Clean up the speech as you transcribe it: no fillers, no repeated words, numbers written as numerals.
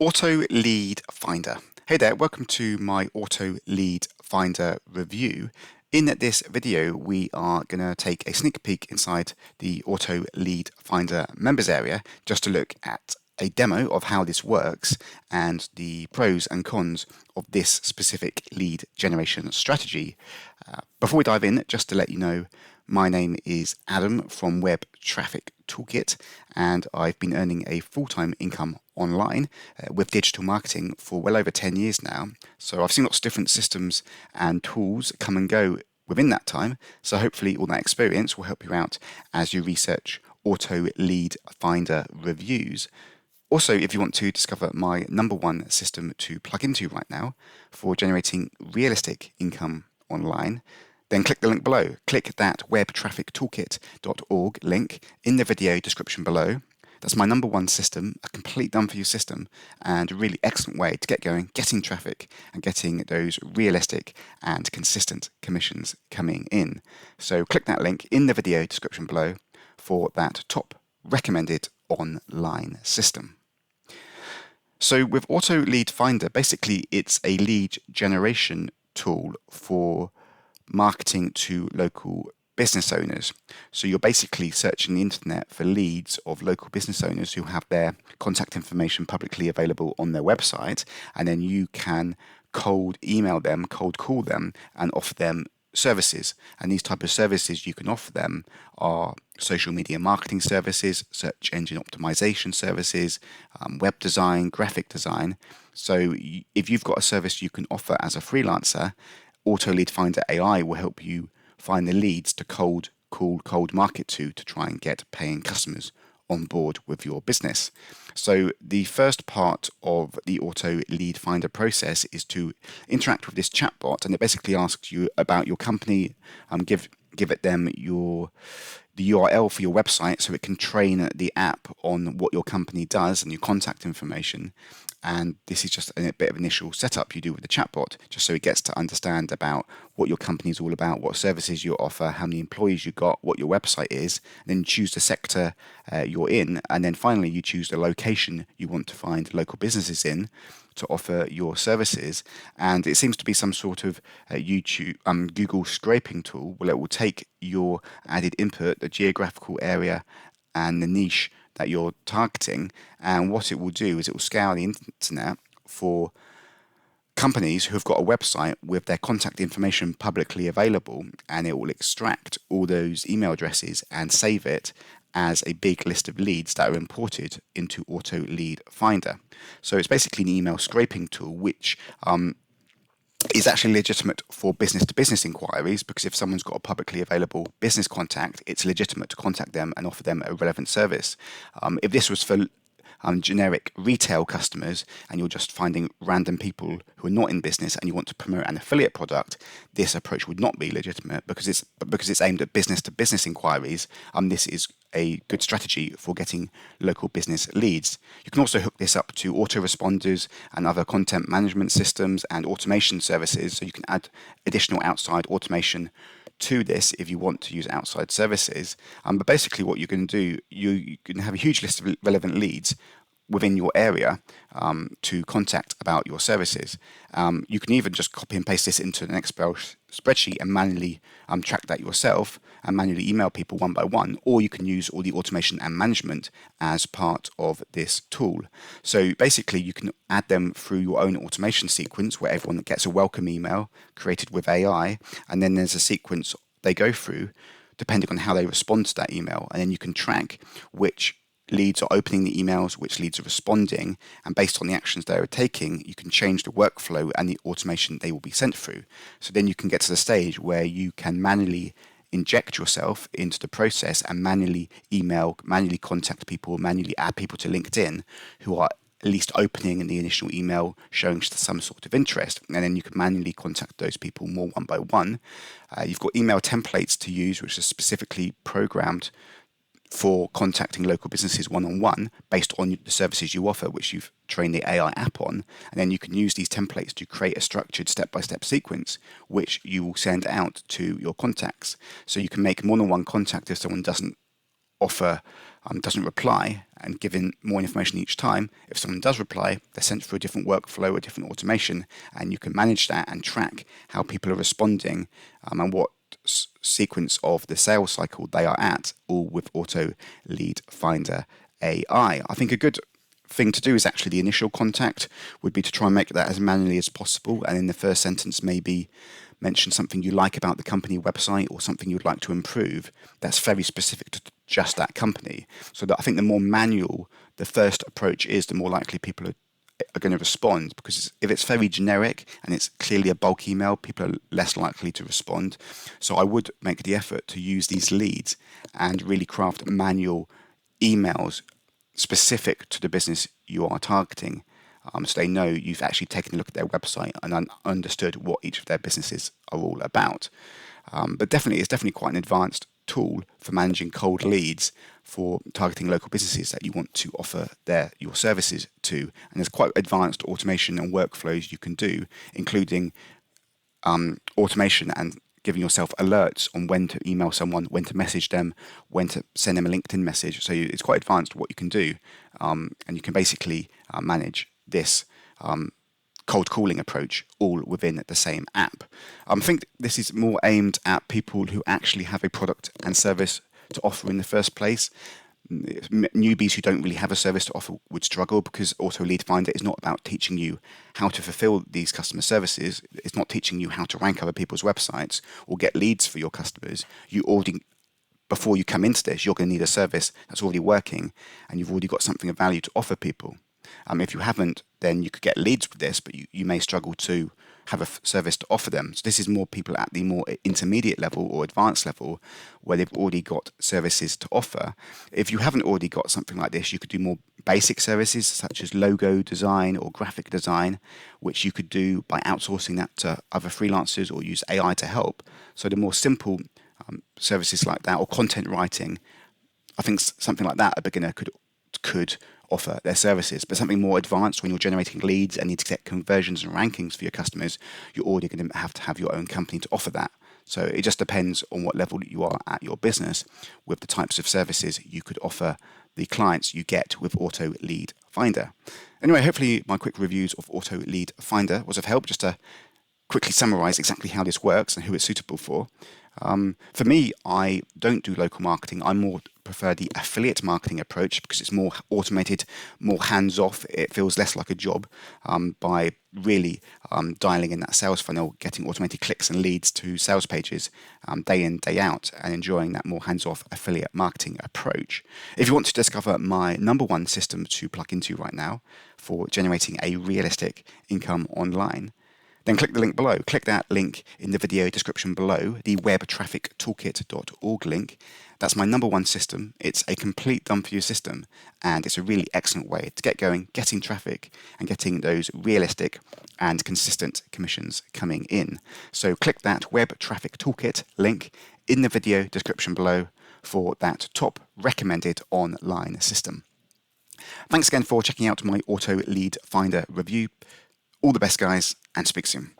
Auto Lead Finder. Hey there, welcome to my Auto Lead Finder review. In this video, we are going to take a sneak peek inside the Auto Lead Finder members area just to look at a demo of how this works and the pros and cons of this specific lead generation strategy. Before we dive in, just to let you know, my name is Adam from Web Traffic Toolkit, and I've been earning a full-time income online with digital marketing for well over 10 years now. So I've seen lots of different systems and tools come and go within that time. So hopefully all that experience will help you out as you research Auto Lead Findr Reviews. Also, if you want to discover my number one system to plug into right now for generating realistic income online, then click the link below. Click that webtraffictoolkit.org link in the video description below. That's my number one system, a complete done-for-you system, and a really excellent way to get going, getting traffic, and getting those realistic and consistent commissions coming in. So click that link in the video description below for that top recommended online system. So with Auto Lead Finder, basically it's a lead generation tool for marketing to local business owners. So you're basically searching the internet for leads of local business owners who have their contact information publicly available on their website, and then you can cold email them, cold call them, and offer them services. And these type of services you can offer them are social media marketing services, search engine optimization services, web design, graphic design. So if you've got a service you can offer as a freelancer, Auto Lead Finder AI will help you find the leads to cold call, cold market to try and get paying customers on board with your business. So the first part of the Auto Lead Finder process is to interact with this chatbot, and it basically asks you about your company, give them the URL for your website so it can train the app on what your company does and your contact information. And this is just a bit of initial setup you do with the chatbot, just so it gets to understand about what your company is all about, what services you offer, how many employees you got, what your website is, and then choose the sector you're in, and then finally you choose the location you want to find local businesses in to offer your services. And it seems to be some sort of Google scraping tool. Well, it will take your added input, the geographical area and the niche that you're targeting, and what it will do is it will scour the internet for companies who have got a website with their contact information publicly available, and it will extract all those email addresses and save it as a big list of leads that are imported into Auto Lead Finder. So it's basically an email scraping tool which is actually legitimate for business-to-business inquiries, because if someone's got a publicly available business contact, it's legitimate to contact them and offer them a relevant service. If this was for generic retail customers and you're just finding random people who are not in business and you want to promote an affiliate product, this approach would not be legitimate because it's aimed at business-to-business inquiries. This is a good strategy for getting local business leads. You can also hook this up to autoresponders and other content management systems and automation services, so you can add additional outside automation to this if you want to use outside services. But basically what you're going to do, you can have a huge list of relevant leads within your area to contact about your services. You can even just copy and paste this into an Excel spreadsheet and manually track that yourself and manually email people one by one, or you can use all the automation and management as part of this tool. So basically you can add them through your own automation sequence where everyone gets a welcome email created with AI, and then there's a sequence they go through depending on how they respond to that email, and then you can track which leads are opening the emails, which leads are responding, and based on the actions they are taking, you can change the workflow and the automation they will be sent through. So then you can get to the stage where you can manually inject yourself into the process and manually email, manually contact people, manually add people to LinkedIn who are at least opening in the initial email showing some sort of interest, and then you can manually contact those people more one by one. You've got email templates to use which are specifically programmed for contacting local businesses one-on-one based on the services you offer, which you've trained the AI app on. And then you can use these templates to create a structured step-by-step sequence, which you will send out to your contacts. So you can make more than one contact if someone doesn't offer doesn't reply and giving more information each time, if someone does reply, they're sent through a different workflow, a different automation, and you can manage that and track how people are responding and what sequence of the sales cycle they are at, all with Auto Lead Findr AI. I think a good thing to do is actually the initial contact would be to try and make that as manually as possible, and in the first sentence maybe mention something you like about the company website or something you'd like to improve that's very specific to just that company. So that I think the more manual the first approach is, the more likely people are going to respond, because if it's very generic and it's clearly a bulk email, people are less likely to respond. So I would make the effort to use these leads and really craft manual emails specific to the business you are targeting, so they know you've actually taken a look at their website and understood what each of their businesses are all about. But definitely, it's definitely quite an advanced tool for managing cold leads for targeting local businesses that you want to offer your services to. And there's quite advanced automation and workflows you can do, including automation and giving yourself alerts on when to email someone, when to message them, when to send them a LinkedIn message. So it's quite advanced what you can do, and you can basically manage this cold calling approach all within the same app. I think this is more aimed at people who actually have a product and service to offer in the first place. Newbies who don't really have a service to offer would struggle, because AutoLead Findr is not about teaching you how to fulfill these customer services. It's not teaching you how to rank other people's websites or get leads for your customers. You already, before you come into this, you're going to need a service that's already working, and you've already got something of value to offer people. If you haven't, then you could get leads with this, but you may struggle to have a service to offer them. So this is more people at the more intermediate level or advanced level, where they've already got services to offer. If you haven't already got something like this, you could do more basic services such as logo design or graphic design, which you could do by outsourcing that to other freelancers or use AI to help. So the more simple services like that, or content writing, I think something like that a beginner could offer their services. But something more advanced, when you're generating leads and need to get conversions and rankings for your customers, you're already going to have your own company to offer that. So it just depends on what level you are at your business with the types of services you could offer the clients you get with AutoLead Findr. Anyway, hopefully my quick reviews of AutoLead Findr was of help, just to quickly summarize exactly how this works and who it's suitable for. For me, I don't do local marketing. I more prefer the affiliate marketing approach, because it's more automated, more hands-off. It feels less like a job, by really dialing in that sales funnel, getting automated clicks and leads to sales pages day in, day out, and enjoying that more hands-off affiliate marketing approach. If you want to discover my #1 system to plug into right now for generating a realistic income online, then click the link below. Click that link in the video description below, the webtraffictoolkit.org link. That's my #1 system. It's a complete done-for-you system, and it's a really excellent way to get going, getting traffic, and getting those realistic and consistent commissions coming in. So click that web traffic toolkit link in the video description below for that top recommended online system. Thanks again for checking out my AutoLead Findr review. All the best, guys, and speak soon.